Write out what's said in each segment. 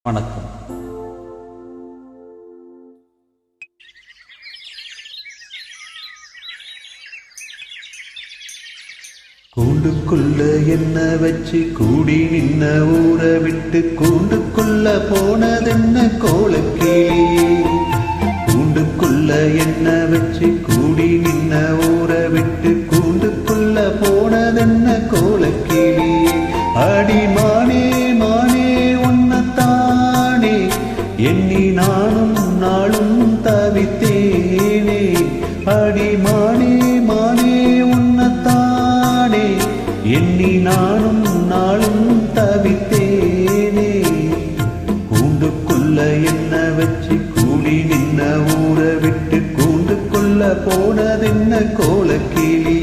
வணக்கம். கூண்டுக்குள்ள என்ன வச்சு கூடி நின்ன ஊற விட்டு கூண்டுக்குள்ள போனதென்ன கோலக்கிளியே. கூண்டுக்குள்ள என்ன வச்சு கூடி நின்ன ஊற விட்டு கூண்டுக்குள்ள போனதென்ன கோலக்கிளியே. அடிமானே மானே உன்னத்தானே எண்ணி நானும் நாளும் தவித்தேனே. அடிமானே மானே உன்னத்தானே எண்ணி நானும் நாளும் தவித்தேனே. கூண்டுக்குள்ள என்ன வச்சு கூடி நின்ன ஊற விட்டு கூண்டுக்குள்ள போனதென்ன கோலக்கிளியே.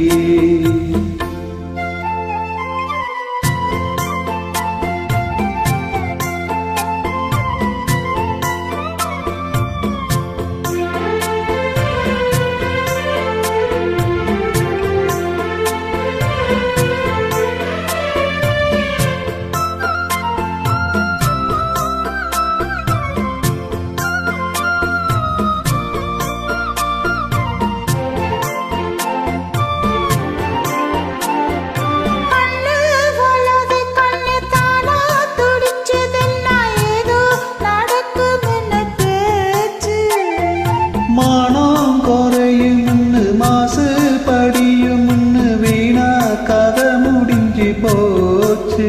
மானம் குறையும்னு மாசு படியும்னு வீணா கதை முடிஞ்சு போச்சு.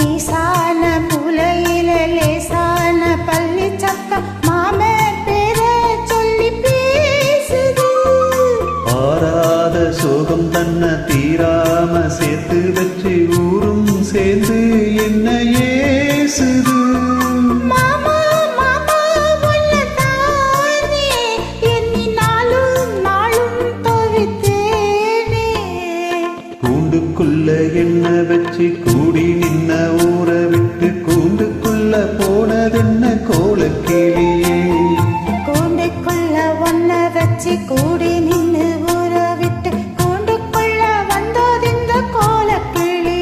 ஈசான புலையில லேசான பள்ளி சத்தம் மாம பேர சொல்லி பேசுது. ஆறாத சோகம் தன்னை தீராம சேர்த்து வச்சு ஊரும் சேர்ந்து என்ன ஏசுது. கூண்டுக்குள்ள என்ன வச்சு கூடி நின்ன ஊற விட்டு கூண்டுக்குள்ள போனதென்ன கோலக்கிளியே. கூண்டுக்குள்ள ஒன்ன வச்சு கூடி நின்னு ஊற விட்டு கூண்டுக்குள்ள வந்தோதிந்த கோலக்கிளி.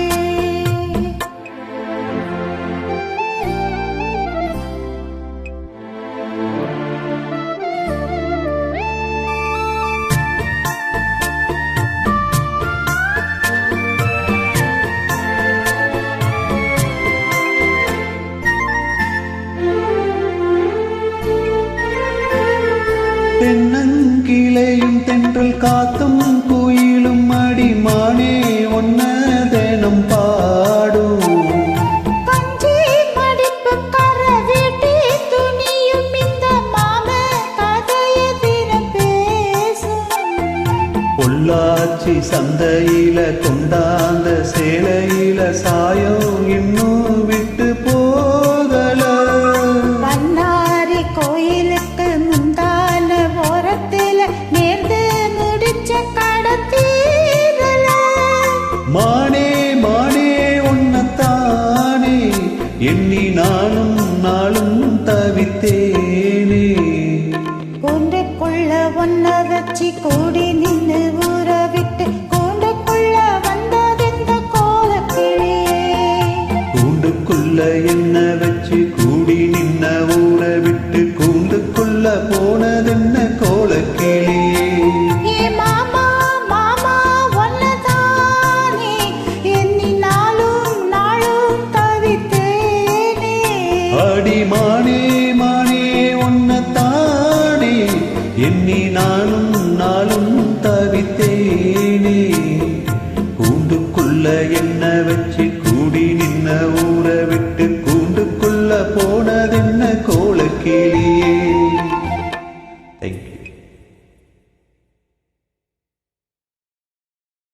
தென்னங்கிளையும் தென்றல் காத்தும் குயிலும் அடிமானே ஒன்ன தினம் பாடும். பஞ்சி மடிப்பு கர வீட்டி துணியும் இந்த மாம கதைய தினம் பேசும். பொள்ளாச்சி சந்தையில கொண்டாந்த சேலையில சாயம் இன்னும் விட்டு போகல. பண்ணாரி கோயிலுக்கு முந்தான ஓரத்தில நேர்ந்து முடிச்ச கடத்தீரல. மானே மானே உன்னத்தானே எண்ணி நானும் நாளும் தவித்தேனே. கூண்டுக்குள்ள ஒன்ன வச்சு கூடி நின்னு ஊற விட்டு கூண்டுக்குள்ள வந்ததெந்த கோலக்கிளியே. கூண்டுக்குள்ள என்ன வச்சு கூடி நின்ன ஊற விட்டு கூண்டுக்குள்ள போனதென்ன கோலக்கிளியே. ஏ மாமா மாமா ஒன்னதானே எண்ணி நாளும் நாளும் தவித்தேனே. அடிமானே மானே உன்னத்தானே எண்ணி நானும் நாளும் தவித்தேனே. கூண்டுக்குள்ள என்ன வச்சு